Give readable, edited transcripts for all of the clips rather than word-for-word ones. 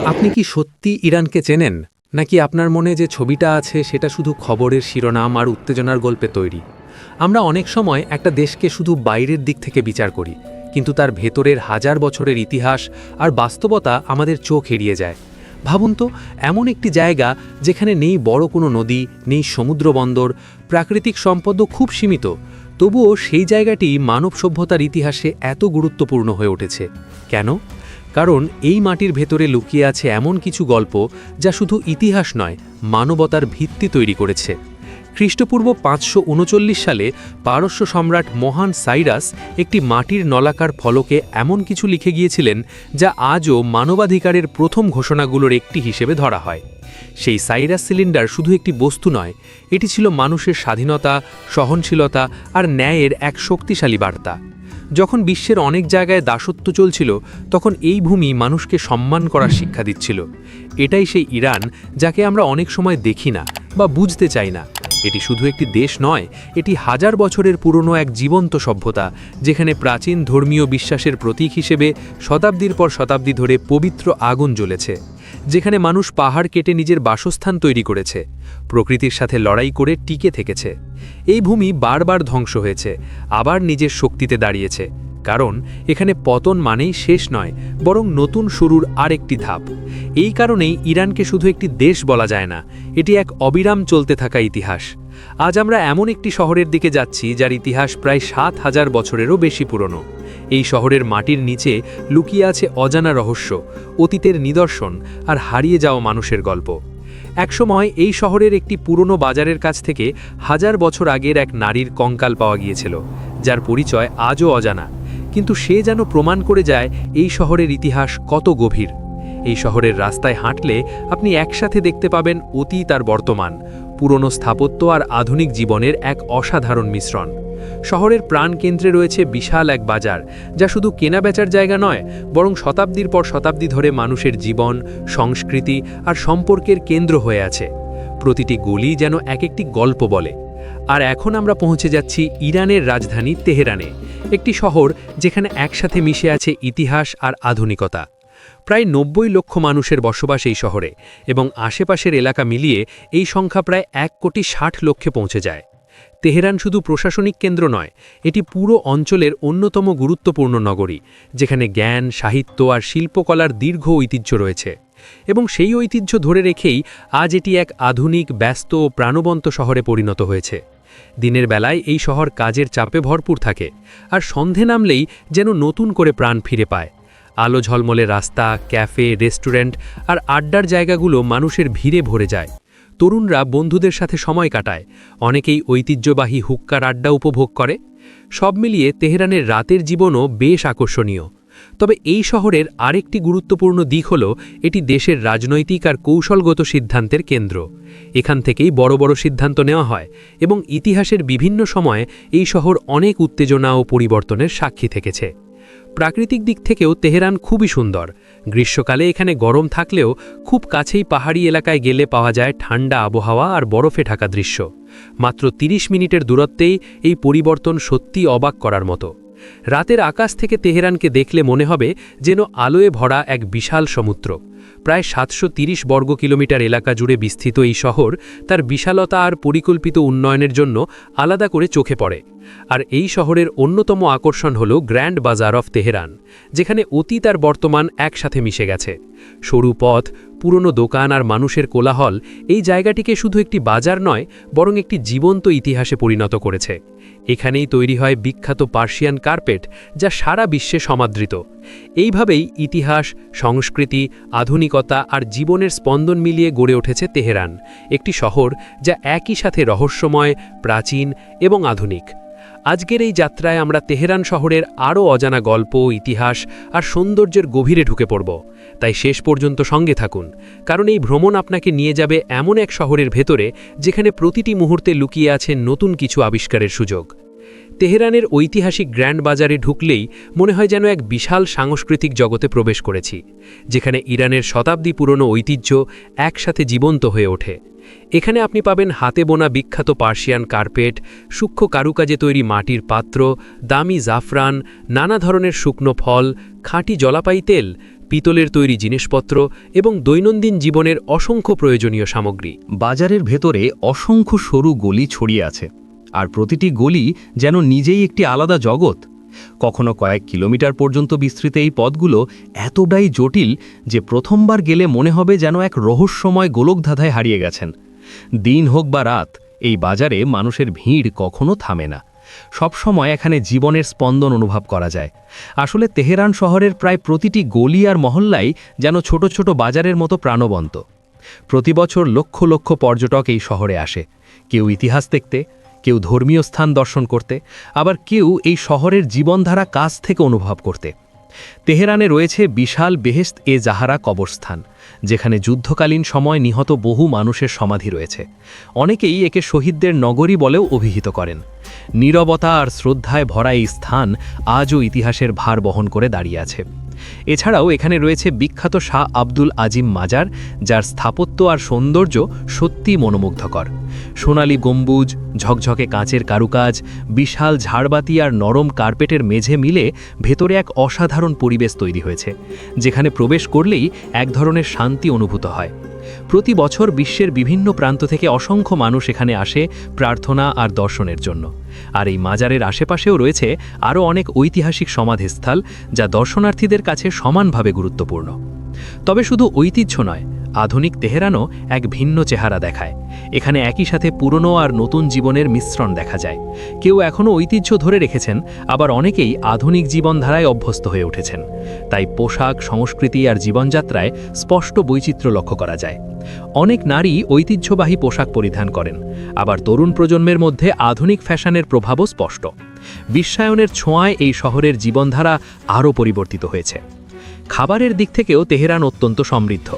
আপনি কি সত্যি ইরানকে চেনেন, নাকি আপনার মনে যে ছবিটা আছে সেটা শুধু খবরের শিরোনাম আর উত্তেজনার গল্পে তৈরি? আমরা অনেক সময় একটা দেশকে শুধু বাইরের দিক থেকে বিচার করি, কিন্তু তার ভেতরের হাজার বছরের ইতিহাস আর বাস্তবতা আমাদের চোখ এড়িয়ে যায়। ভাবুন তো, এমন একটি জায়গা যেখানে নেই বড় কোনো নদী, নেই সমুদ্র বন্দর, প্রাকৃতিক সম্পদও খুব সীমিত, তবুও সেই জায়গাটি মানব সভ্যতার ইতিহাসে এত গুরুত্বপূর্ণ হয়ে উঠেছে। কেন? কারণ এই মাটির ভেতরে লুকিয়ে আছে এমন কিছু গল্প যা শুধু ইতিহাস নয়, মানবতার ভিত্তি তৈরি করেছে। খ্রিস্টপূর্ব ৫৩৯ সালে পারস্য সম্রাট মহান সাইরাস একটি মাটির নলাকার ফলকে এমন কিছু লিখে গিয়েছিলেন যা আজও মানবাধিকারের প্রথম ঘোষণাগুলোর একটি হিসেবে ধরা হয়। সেই সাইরাস সিলিন্ডার শুধু একটি বস্তু নয়, এটি ছিল মানুষের স্বাধীনতা, সহনশীলতা আর ন্যায়ের এক শক্তিশালী বার্তা। যখন বিশ্বের অনেক জায়গায় দাসত্ব চলছিল, তখন এই ভূমি মানুষকে সম্মান করার শিক্ষা দিচ্ছিল। এটাই সেই ইরান যাকে আমরা অনেক সময় দেখি না বা বুঝতে চাই না। এটি শুধু একটি দেশ নয়, এটি হাজার বছরের পুরনো এক জীবন্ত সভ্যতা, যেখানে প্রাচীন ধর্মীয় বিশ্বাসের প্রতীক হিসেবে শতাব্দীর পর শতাব্দী ধরে পবিত্র আগুন জ্বলেছে, যেখানে মানুষ পাহাড় কেটে নিজের বাসস্থান তৈরি করেছে, প্রকৃতির সাথে লড়াই করে টিকে থেকেছে। এই ভূমি বারবার ধ্বংস হয়েছে, আবার নিজের শক্তিতে দাঁড়িয়েছে, কারণ এখানে পতন মানেই শেষ নয়, বরং নতুন শুরুর আরেকটি ধাপ। এই কারণেই ইরানকে শুধু একটি দেশ বলা যায় না, এটি এক অবিরাম চলতে থাকা ইতিহাস। আজ আমরা এমন একটি শহরের দিকে যাচ্ছি যার ইতিহাস প্রায় ৭,০০০ বছরেরও বেশি পুরনো। এই শহরের মাটির নিচে লুকিয়ে আছে অজানা রহস্য, অতীতের নিদর্শন আর হারিয়ে যাওয়া মানুষের গল্প। একসময় এই শহরের একটি পুরনো বাজারের কাছ থেকে হাজার বছর আগের এক নারীর কঙ্কাল পাওয়া গিয়েছিল, যার পরিচয় আজও অজানা, কিন্তু সে যেন প্রমাণ করে যায় এই শহরের ইতিহাস কত গভীর। এই শহরের রাস্তায় হাঁটলে আপনি একসাথে দেখতে পাবেন অতীত আর বর্তমান, পুরনো স্থাপত্য আর আধুনিক জীবনের এক অসাধারণ মিশ্রণ। শহরের প্রাণকেন্দ্রে রয়েছে বিশাল এক বাজার, যা শুধু কেনাবেচার জায়গা নয়, বরং শতাব্দীর পর শতাব্দী ধরে মানুষের জীবন, সংস্কৃতি আর সম্পর্কের কেন্দ্র হয়ে আছে। প্রতিটি গলি যেন এক একটি গল্প বলে। আর এখন আমরা পৌঁছে যাচ্ছি ইরানের রাজধানী তেহরানে, একটি শহর যেখানে একসাথে মিশে আছে ইতিহাস আর আধুনিকতা। প্রায় ৯০ লক্ষ মানুষের বসবাস এই শহরে, এবং আশেপাশের এলাকা মিলিয়ে এই সংখ্যা প্রায় ১,৬০,০০,০০০ পৌঁছে যায়। তেহরান শুধু প্রশাসনিক কেন্দ্র নয়, এটি পুরো অঞ্চলের অন্যতম গুরুত্বপূর্ণ নগরী, যেখানে জ্ঞান, সাহিত্য আর শিল্পকলার দীর্ঘ ঐতিহ্য রয়েছে। এবং সেই ঐতিহ্য ধরে রেখেই আজ এটি এক আধুনিক, ব্যস্ত ও প্রাণবন্ত শহরে পরিণত হয়েছে। দিনের বেলায় এই শহর কাজের চাপে ভরপুর থাকে, আর সন্ধে নামলেই যেন নতুন করে প্রাণ ফিরে পায়। আলো ঝলমলে রাস্তা, ক্যাফে, রেস্টুরেন্ট আর আড্ডার জায়গাগুলো মানুষের ভিড়ে ভরে যায়। তরুণরা বন্ধুদের সাথে সময় কাটায়, অনেকেই ঐতিহ্যবাহী হুক্কার আড্ডা উপভোগ করে। সব মিলিয়ে তেহরানের রাতের জীবনও বেশ আকর্ষণীয়। তবে এই শহরের আরেকটি গুরুত্বপূর্ণ দিক হল এটি দেশের রাজনৈতিক আর কৌশলগত সিদ্ধান্তের কেন্দ্র। এখান থেকেই বড় বড় সিদ্ধান্ত নেওয়া হয়, এবং ইতিহাসের বিভিন্ন সময়ে এই শহর অনেক উত্তেজনা ও পরিবর্তনের সাক্ষী থেকেছে। প্রাকৃতিক দিক থেকেও তেহরান খুবই সুন্দর। গ্রীষ্মকালে এখানে গরম থাকলেও খুব কাছেই পাহাড়ি এলাকায় গেলে পাওয়া যায় ঠান্ডা আবহাওয়া আর বরফে ঢাকা দৃশ্য। মাত্র ৩০ মিনিটের দূরত্বেই এই পরিবর্তন সত্যি অবাক করার মতো। রাতের আকাশ থেকে তেহরানকে দেখলে মনে হবে যেন আলোয় ভরা এক বিশাল সমুদ্র। প্রায় ৭৩০ বর্গ কিলোমিটার এলাকা জুড়ে বিস্তৃত এই শহর তার বিশালতা আর পরিকল্পিত উন্নয়নের জন্য আলাদা করে চোখে পড়ে। আর এই শহরের অন্যতম আকর্ষণ হল গ্র্যান্ড বাজার অফ তেহরান, যেখানে অতীত আর বর্তমান একসাথে মিশে গেছে। সরু পথ, পুরনো দোকান আর মানুষের কোলাহল এই জায়গাটিকে শুধু একটি বাজার নয়, বরং একটি জীবন্ত ইতিহাসে পরিণত করেছে। এখানেই তৈরি হয় বিখ্যাত পার্সিয়ান কার্পেট, যা সারা বিশ্বে সমাদৃত। এইভাবেই ইতিহাস, সংস্কৃতি, আধুনিকতা আর জীবনের স্পন্দন মিলিয়ে গড়ে উঠেছে তেহরান, একটি শহর যা একই সাথে রহস্যময়, প্রাচীন এবং আধুনিক। আজকের এই যাত্রায় আমরা তেহরান শহরের আরও অজানা গল্প, ইতিহাস আর সৌন্দর্যের গভীরে ঢুকে পড়ব। তাই শেষ পর্যন্ত সঙ্গে থাকুন, কারণ এই ভ্রমণ আপনাকে নিয়ে যাবে এমন এক শহরের ভেতরে যেখানে প্রতিটি মুহূর্তে লুকিয়ে আছে নতুন কিছু আবিষ্কারের সুযোগ। তেহরানের ঐতিহাসিক গ্র্যান্ড বাজারে ঢুকলেই মনে হয় যেন এক বিশাল সাংস্কৃতিক জগতে প্রবেশ করেছি, যেখানে ইরানের শতাব্দী পুরনো ঐতিহ্য একসাথে জীবন্ত হয়ে ওঠে। এখানে আপনি পাবেন হাতে বোনা বিখ্যাত পার্সিয়ান কার্পেট, সূক্ষ্ম কারুকাজে তৈরি মাটির পাত্র, দামি জাফরান, নানা ধরনের শুকনো ফল, খাঁটি জলাপাই তেল, পিতলের তৈরি জিনিসপত্র এবং দৈনন্দিন জীবনের অসংখ্য প্রয়োজনীয় সামগ্রী। বাজারের ভেতরে অসংখ্য সরু গলি ছড়িয়ে আছে, আর প্রতিটি গলি যেন নিজেই একটি আলাদা জগৎ। কখনো কয়েক কিলোমিটার পর্যন্ত বিস্তৃত এই পথগুলো এতটাই জটিল যে প্রথমবার গেলে মনে হবে যেন এক রহস্যময় গোলকধাঁধায় হারিয়ে গেছেন। দিন হোক বা রাত, এই বাজারে মানুষের ভিড় কখনো থামে না। সবসময় এখানে জীবনের স্পন্দন অনুভব করা যায়। আসলে তেহরান শহরের প্রায় প্রতিটি গলি আর মহল্লাই যেন ছোট ছোট বাজারের মতো প্রাণবন্ত। প্রতি বছর লক্ষ লক্ষ পর্যটক এই শহরে আসে, কেউ ইতিহাস দেখতে, কেউ ধর্মীয় স্থান দর্শন করতে, আবার কেউ এই শহরের জীবনধারা কাছ থেকে অনুভব করতে। তেহরানে রয়েছে বিশাল বেহেশত এ জাহারা কবরস্থান, যেখানে যুদ্ধকালীন সময় নিহত বহু মানুষের সমাধি রয়েছে। অনেকেই একে শহীদদের নগরী বলেও অভিহিত করেন। নীরবতা আর শ্রদ্ধায় ভরা এই স্থান আজও ইতিহাসের ভার বহন করে দাঁড়িয়ে আছে। এছাড়াও এখানে রয়েছে বিখ্যাত শাহ আব্দুল আজিম মাজার, যার স্থাপত্য আর সৌন্দর্য সত্যি মনোমুগ্ধকর। সোনালী গম্বুজ, ঝকঝকে কাঁচের কারুকাজ, বিশাল ঝাড়বাতি আর নরম কার্পেটের মেঝে মিলে ভেতরে এক অসাধারণ পরিবেশ তৈরি হয়েছে, যেখানে প্রবেশ করলেই এক ধরনের শান্তি অনুভূত হয়। প্রতি বছর বিশ্বের বিভিন্ন প্রান্ত থেকে অসংখ্য মানুষ এখানে আসে প্রার্থনা আর দর্শনের জন্য। আর এই মাজারের আশেপাশেও রয়েছে আরও অনেক ঐতিহাসিক সমাধিস্থল, যা দর্শনার্থীদের কাছে সমানভাবে গুরুত্বপূর্ণ। তবে শুধু ঐতিহ্য নয়, আধুনিক তেহরানও এক ভিন্ন চেহারা দেখায়। এখানে একই সাথে পুরনো আর নতুন জীবনের মিশ্রণ দেখা যায়। কেউ এখনও ঐতিহ্য ধরে রেখেছেন, আবার অনেকেই আধুনিক জীবনধারায় অভ্যস্ত হয়ে উঠেছেন। তাই পোশাক, সংস্কৃতি আর জীবনযাত্রায় স্পষ্ট বৈচিত্র্য লক্ষ্য করা যায়। অনেক নারী ঐতিহ্যবাহী পোশাক পরিধান করেন, আবার তরুণ প্রজন্মের মধ্যে আধুনিক ফ্যাশনের প্রভাবও স্পষ্ট। বিশ্বায়নের ছোঁয়ায় এই শহরের জীবনধারা আরও পরিবর্তিত হয়েছে। খাবারের দিক থেকেও তেহরান অত্যন্ত সমৃদ্ধ।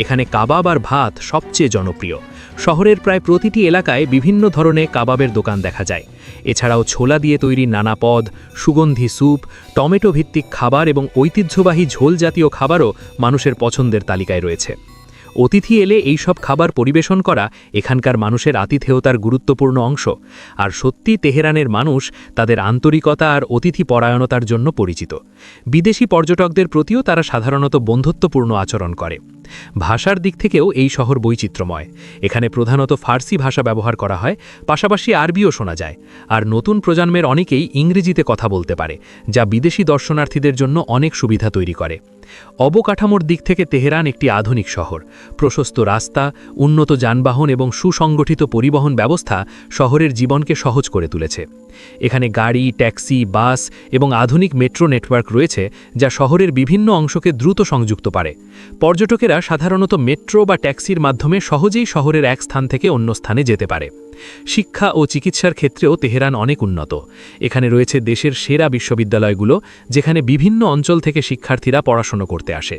এখানে কাবাব আর ভাত সবচেয়ে জনপ্রিয়। শহরের প্রায় প্রতিটি এলাকায় বিভিন্ন ধরনের কাবাবের দোকান দেখা যায়। এছাড়াও ছোলা দিয়ে তৈরি নানা পদ, সুগন্ধি স্যুপ, টমেটো ভিত্তিক খাবার এবং ঐতিহ্যবাহী ঝোল জাতীয় খাবারও মানুষের পছন্দের তালিকায় রয়েছে। অতিথি এলে এই সব খাবার পরিবেশন করা এখানকার মানুষের আতিথেয়তার গুরুত্বপূর্ণ অংশ। আর সত্যি তেহরানের মানুষ তাদের আন্তরিকতা আর অতিথি পরায়ণতার জন্য পরিচিত। বিদেশি পর্যটকদের প্রতিও তারা সাধারণত বন্ধুত্বপূর্ণ আচরণ করে। ভাষার দিক থেকেও এই শহর বৈচিত্র্যময়। এখানে প্রধানত ফার্সি ভাষা ব্যবহার করা হয়, পাশাপাশি আরবিও শোনা যায়। আর নতুন প্রজন্মের অনেকেই ইংরেজিতে কথা বলতে পারে, যা বিদেশি দর্শনার্থীদের জন্য অনেক সুবিধা তৈরি করে। অবকাঠামোর দিক থেকে তেহরান একটি আধুনিক শহর। প্রশস্ত রাস্তা, উন্নত যানবাহন এবং সুসংগঠিত পরিবহন ব্যবস্থা শহরের জীবনকে সহজ করে তুলেছে। এখানে গাড়ি, ট্যাক্সি, বাস এবং আধুনিক মেট্রো নেটওয়ার্ক রয়েছে, যা শহরের বিভিন্ন অংশকে দ্রুত সংযুক্ত করে। পর্যটকেরা সাধারণত মেট্রো বা ট্যাক্সির মাধ্যমে সহজেই শহরের এক স্থান থেকে অন্য স্থানে যেতে পারে। শিক্ষা ও চিকিৎসার ক্ষেত্রেও তেহরান অনেক উন্নত। এখানে রয়েছে দেশের সেরা বিশ্ববিদ্যালয়গুলো, যেখানে বিভিন্ন অঞ্চল থেকে শিক্ষার্থীরা পড়াশোনা করতে আসে।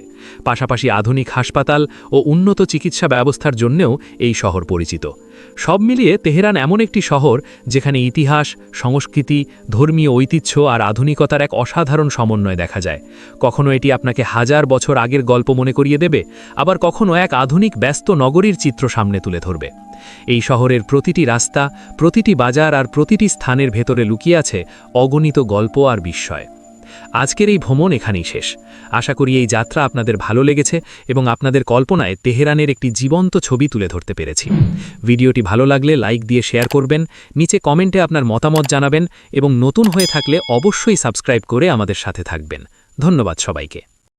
পাশাপাশি আধুনিক হাসপাতাল ও উন্নত চিকিৎসা ব্যবস্থার জন্যও এই শহর পরিচিত। সব মিলিয়ে তেহরান এমন একটি শহর যেখানে ইতিহাস, সংস্কৃতি, ধর্মীয় ঐতিহ্য আর আধুনিকতার এক অসাধারণ সমন্বয় দেখা যায়। কখনো এটি আপনাকে হাজার বছর আগের গল্প মনে করিয়ে দেবে, আবার কখনো এক আধুনিক ব্যস্ত নগরীর চিত্র সামনে তুলে ধরবে। এই শহরের প্রতিটি রাস্তা, প্রতিটি বাজার আর প্রতিটি স্থানের ভেতরে লুকিয়ে আছে অগণিত গল্প আর বিস্ময়। আজকের এই ভ্রমণ এখানেই শেষ। আশা করি এই যাত্রা আপনাদের ভালো লেগেছে এবং আপনাদের কল্পনায় তেহরানের একটি জীবন্ত ছবি তুলে ধরতে পেরেছি। ভিডিওটি ভালো লাগলে লাইক দিয়ে শেয়ার করবেন, নিচে কমেন্টে আপনার মতামত জানাবেন এবং নতুন হয়ে থাকলে অবশ্যই সাবস্ক্রাইব করে আমাদের সাথে থাকবেন। ধন্যবাদ সবাইকে।